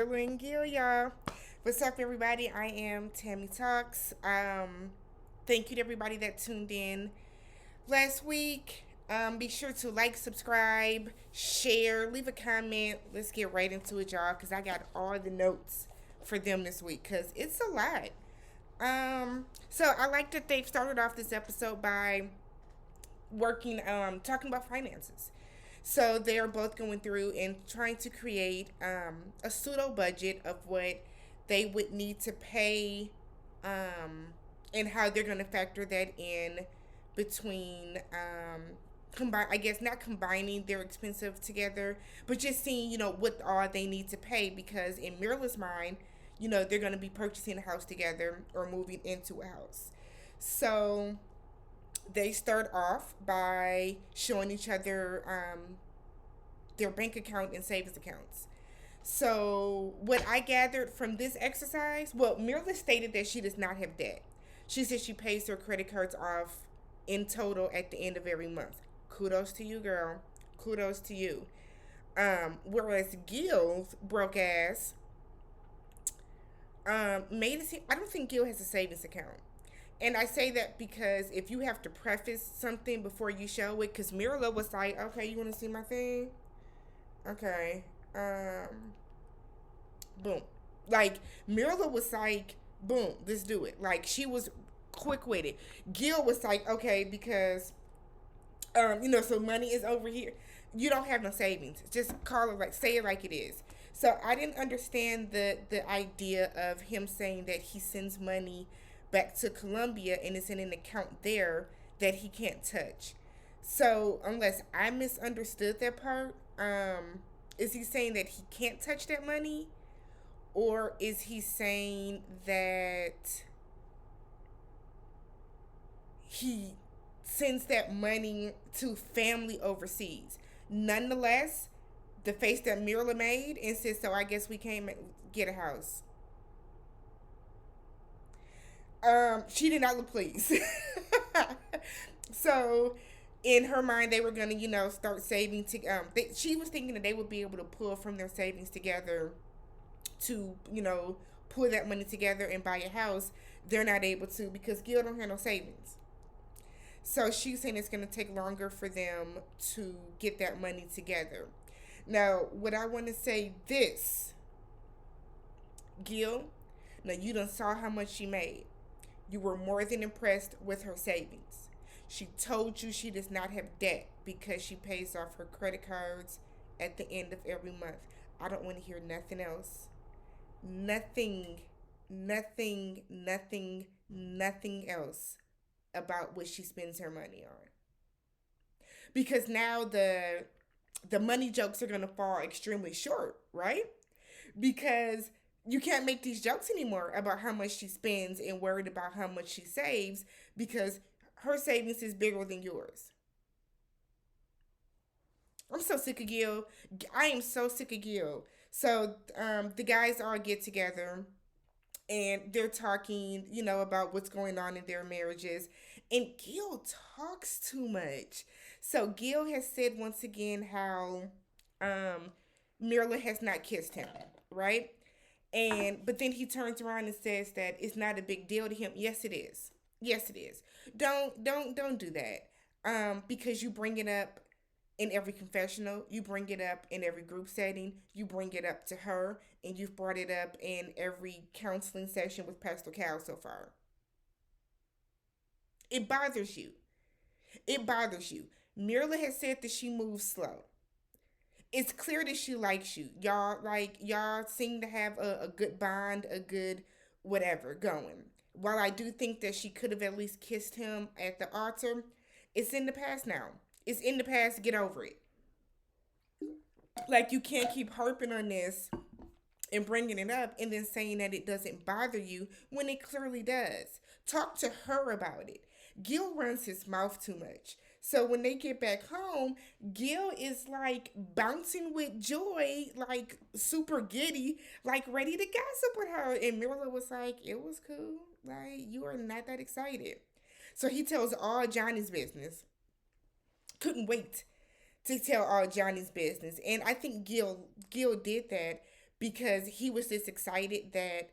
Myrla and Gil, y'all. What's up, everybody? I am TammyTalks. Thank you to everybody that tuned in last week. Be sure to like, subscribe, share, leave a comment. Let's get right into it, y'all, because I got all the notes for them this week, because it's a lot. So I like that they've started off this episode by talking about finances. So they are both going through and trying to create a pseudo budget of what they would need to pay, and how they're going to factor that in between, combine. I guess not combining their expensive together, but just seeing what all they need to pay, because in Myrla's mind, they're going to be purchasing a house together or moving into a house. So they start off by showing each other their bank account and savings accounts. So, what I gathered from this exercise, well, Myrla stated that she does not have debt. She says she pays her credit cards off in total at the end of every month. Kudos to you, girl. Kudos to you. Whereas Gil's broke ass made it seem, I don't think Gil has a savings account. And I say that because if you have to preface something before you show it, because Myrla was like, okay, you want to see my thing? Okay. Boom. Like, Myrla was like, boom, let's do it. Like, she was quick with it. Gil was like, okay, because, so money is over here. You don't have no savings. Just call it, like, say it like it is. So I didn't understand the idea of him saying that he sends money back to Colombia and it's in an account there that he can't touch. So unless I misunderstood that part, is he saying that he can't touch that money, or is he saying that he sends that money to family overseas? Nonetheless, the face that Myrla made and said, so I guess we can't get a house. She did not look pleased. So, in her mind, they were gonna, start saving. She was thinking that they would be able to pull from their savings together to, pull that money together and buy a house. They're not able to because Gil don't have no savings. So she's saying it's gonna take longer for them to get that money together. Now, what I want to say this, Gil. Now you done saw how much she made. You were more than impressed with her savings. She told you she does not have debt because she pays off her credit cards at the end of every month. I don't want to hear nothing else. Nothing, nothing else about what she spends her money on. Because now the money jokes are going to fall extremely short, right? Because you can't make these jokes anymore about how much she spends and worried about how much she saves, because her savings is bigger than yours. I'm so sick of Gil. I am so sick of Gil. So the guys all get together and they're talking, about what's going on in their marriages. And Gil talks too much. So Gil has said once again how Myrla has not kissed him, right? But then he turns around and says that it's not a big deal to him. Yes, it is. Yes, it is. Don't do that. Because you bring it up in every confessional, you bring it up in every group setting, you bring it up to her, and you've brought it up in every counseling session with Pastor Cal so far. It bothers you. It bothers you. Myrla has said that she moves slow. It's clear that she likes you. Y'all seem to have a good bond, a good whatever going. While I do think that she could have at least kissed him at the altar, it's in the past now. It's in the past. Get over it. Like, you can't keep harping on this and bringing it up and then saying that it doesn't bother you when it clearly does. Talk to her about it. Gil runs his mouth too much. So when they get back home, Gil is like bouncing with joy, like super giddy, like ready to gossip with her. And Myrla was like, it was cool. Like, you are not that excited. So he tells all Johnny's business. Couldn't wait to tell all Johnny's business. And I think Gil did that because he was just excited that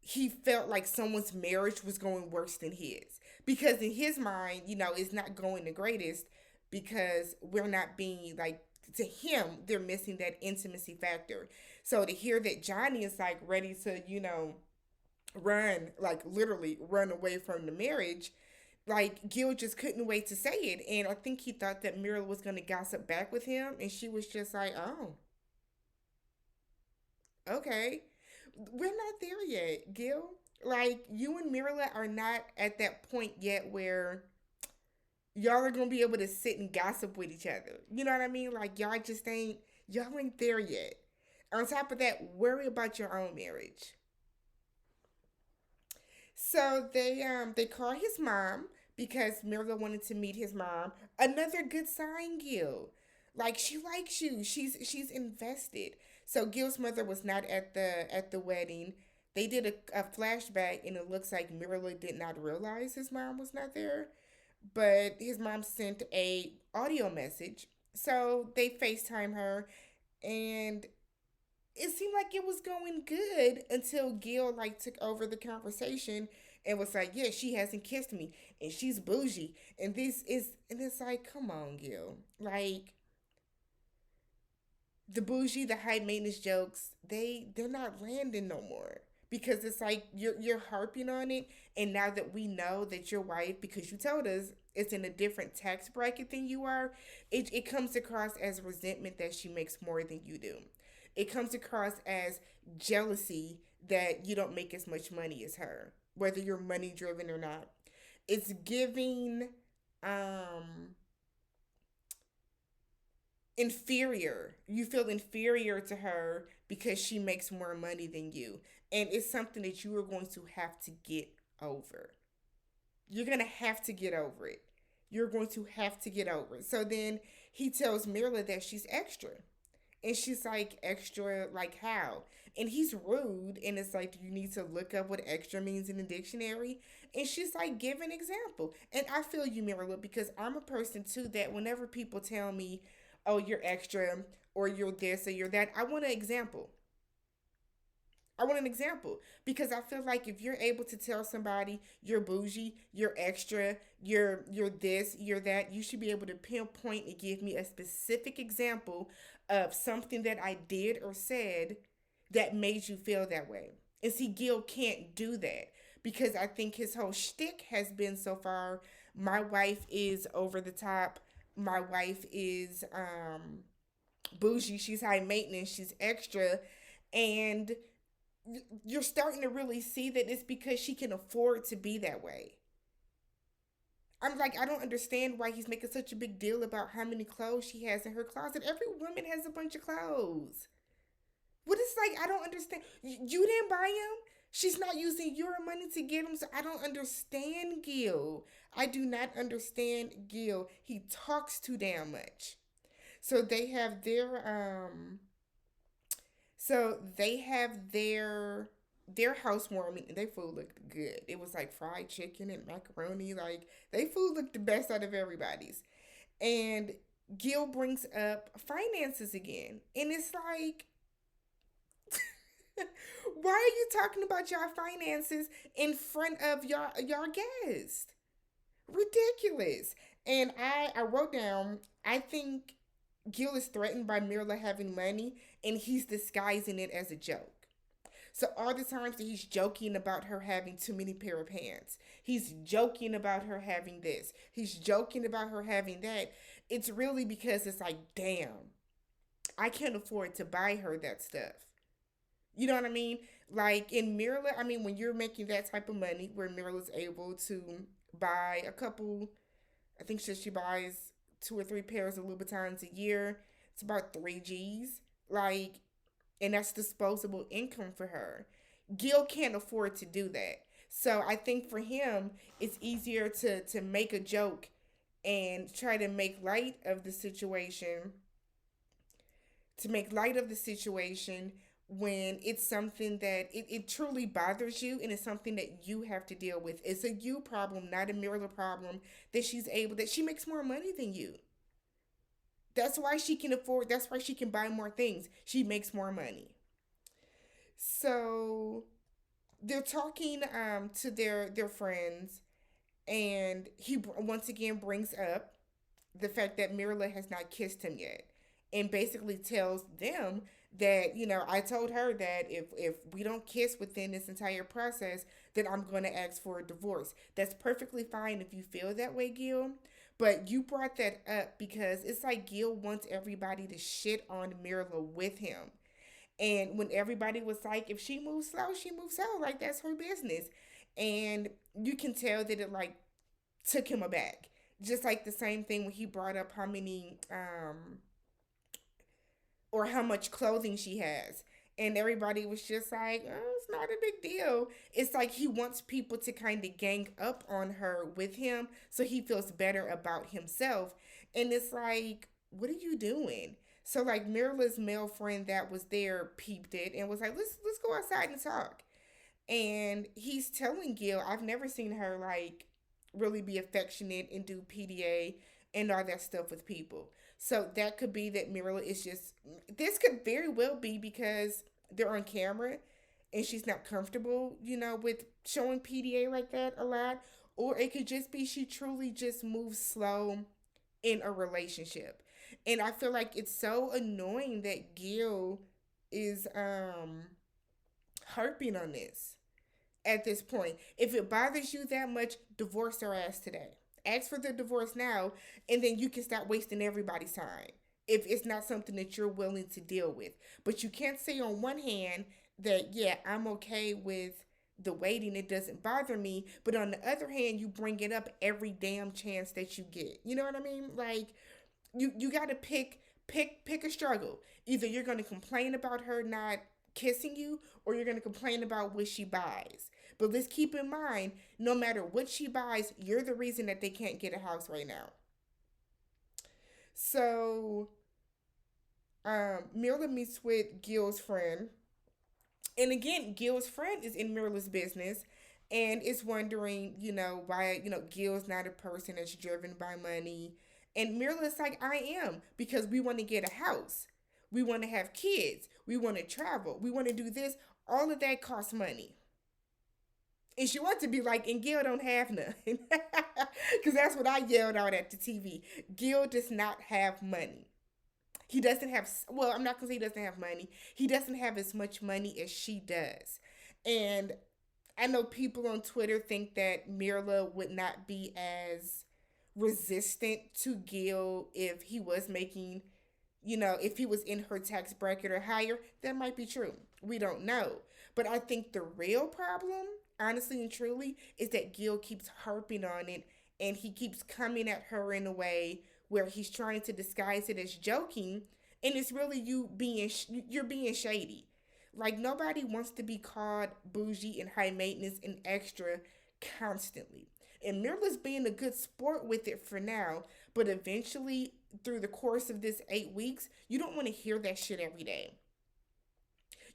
he felt like someone's marriage was going worse than his. Because in his mind, it's not going the greatest because we're not being like, to him, they're missing that intimacy factor. So to hear that Johnny is like ready to, run, like literally run away from the marriage, like Gil just couldn't wait to say it. And I think he thought that Myrla was going to gossip back with him. And she was just like, oh, okay. We're not there yet, Gil. Like, you and Myrla are not at that point yet where y'all are going to be able to sit and gossip with each other. You know what I mean? Like, y'all ain't there yet. On top of that, worry about your own marriage. So they call his mom because Myrla wanted to meet his mom. Another good sign, Gil. Like, she likes you. She's invested. So Gil's mother was not at the wedding. They did a flashback, and it looks like Myrla did not realize his mom was not there, but his mom sent a audio message. So they FaceTime her, and it seemed like it was going good until Gil like took over the conversation and was like, "Yeah, she hasn't kissed me, and she's bougie, and it's like, come on, Gil, like." The bougie, the high maintenance jokes, they're not landing no more because it's like you're harping on it, and now that we know that your wife, because you told us it's in a different tax bracket than you are, it comes across as resentment that she makes more than you do. It comes across as jealousy that you don't make as much money as her, whether you're money driven or not. It's giving um inferior. You feel inferior to her because she makes more money than you. And it's something that you are going to have to get over. You're going to have to get over it. You're going to have to get over it. So then he tells Myrla that she's extra. And she's like, extra, like how? And he's rude. And it's like, do you need to look up what extra means in the dictionary? And she's like, give an example. And I feel you, Myrla, because I'm a person too that whenever people tell me, oh, you're extra, or you're this, or you're that, I want an example. I want an example because I feel like if you're able to tell somebody you're bougie, you're extra, you're this, you're that, you should be able to pinpoint and give me a specific example of something that I did or said that made you feel that way. And see, Gil can't do that because I think his whole shtick has been so far, my wife is over the top. My wife is bougie. She's high maintenance. She's extra, and you're starting to really see that it's because she can afford to be that way. I'm like, I don't understand why he's making such a big deal about how many clothes she has in her closet. Every woman has a bunch of clothes. What is like, I don't understand. You didn't buy them? She's not using your money to get them. So I don't understand Gil. I do not understand Gil. He talks too damn much. So they have their housewarming, and their food looked good. It was like fried chicken and macaroni. Like, they food looked the best out of everybody's. And Gil brings up finances again. And it's like, why are you talking about your finances in front of your guest? Ridiculous. And I wrote down, I think Gil is threatened by Myrla having money, and he's disguising it as a joke. So all the times that he's joking about her having too many pair of pants, he's joking about her having this, he's joking about her having that. It's really because it's like, damn, I can't afford to buy her that stuff. You know what I mean? Like in Myrla, I mean, when you're making that type of money, where Myrla's able to buy a couple, I think she buys two or three pairs of Louboutins a year. It's about 3 G's. Like, and that's disposable income for her. Gil can't afford to do that. So I think for him, it's easier to make a joke and try to make light of the situation when it's something that it truly bothers you, and it's something that you have to deal with. It's a you problem, not a Myrla problem, that she makes more money than you. That's why she can afford, that's why she can buy more things. She makes more money. So they're talking to their friends, and he once again brings up the fact that Myrla has not kissed him yet, and basically tells them that, I told her that if we don't kiss within this entire process, then I'm going to ask for a divorce. That's perfectly fine if you feel that way, Gil. But you brought that up because it's like Gil wants everybody to shit on Myrla with him. And when everybody was like, if she moves slow, she moves slow. Like, that's her business. And you can tell that it, like, took him aback. Just like the same thing when he brought up how many or how much clothing she has. And everybody was just like, oh, it's not a big deal. It's like he wants people to kind of gang up on her with him so he feels better about himself. And it's like, what are you doing? So like Myrla's male friend that was there peeped it and was like, let's go outside and talk. And he's telling Gil, I've never seen her like really be affectionate and do PDA and all that stuff with people. So that could be that Myrla is just, this could very well be because they're on camera and she's not comfortable, with showing PDA like that a lot. Or it could just be she truly just moves slow in a relationship. And I feel like it's so annoying that Gil is harping on this at this point. If it bothers you that much, divorce her ass today. Ask for the divorce now, and then you can stop wasting everybody's time if it's not something that you're willing to deal with. But you can't say on one hand that, yeah, I'm okay with the waiting, it doesn't bother me, but on the other hand, you bring it up every damn chance that you get. You know what I mean? Like, you got to pick a struggle. Either you're going to complain about her not kissing you, or you're going to complain about what she buys. But let's keep in mind, no matter what she buys, you're the reason that they can't get a house right now. So Myrla meets with Gil's friend, and again, Gil's friend is in Myrla's business and is wondering, why, Gil's not a person that's driven by money. And Myrla's like, I am, because we want to get a house. We want to have kids. We want to travel. We want to do this. All of that costs money. And she wants to be like, and Gil don't have none. Because that's what I yelled out at the TV. Gil does not have money. He doesn't have, well, I'm not going to say he doesn't have money. He doesn't have as much money as she does. And I know people on Twitter think that Myrla would not be as resistant to Gil if he was making, if he was in her tax bracket or higher. That might be true. We don't know. But I think the real problem, honestly and truly, is that Gil keeps harping on it, and he keeps coming at her in a way where he's trying to disguise it as joking, and it's really you're being shady. Like, nobody wants to be called bougie and high maintenance and extra constantly. And Myrla's being a good sport with it for now, but eventually, through the course of this 8 weeks, you don't want to hear that shit every day.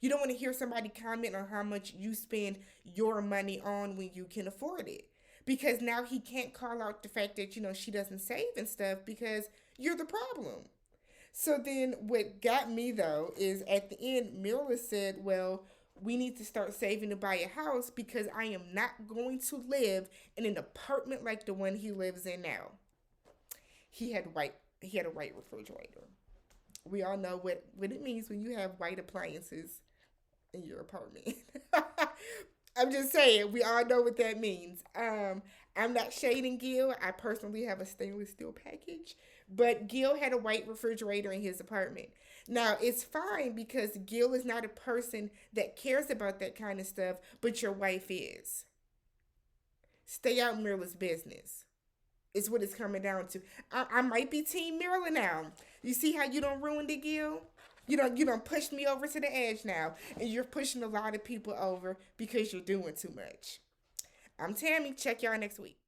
You don't want to hear somebody comment on how much you spend your money on when you can afford it. Because now he can't call out the fact that, she doesn't save and stuff because you're the problem. So then what got me though is at the end, Myrla said, well, we need to start saving to buy a house because I am not going to live in an apartment like the one he lives in now. He had a white refrigerator. We all know what it means when you have white appliances in your apartment. I'm just saying, we all know what that means. I'm not shading Gil. I personally have a stainless steel package, but Gil had a white refrigerator in his apartment. Now, it's fine because Gil is not a person that cares about that kind of stuff, but your wife is. Stay out Myrla's business. Is what it's coming down to. I might be Team Myrla now. You see how you don't ruin the Gil? You don't push me over to the edge now, and you're pushing a lot of people over because you're doing too much. I'm Tammy. Check y'all next week.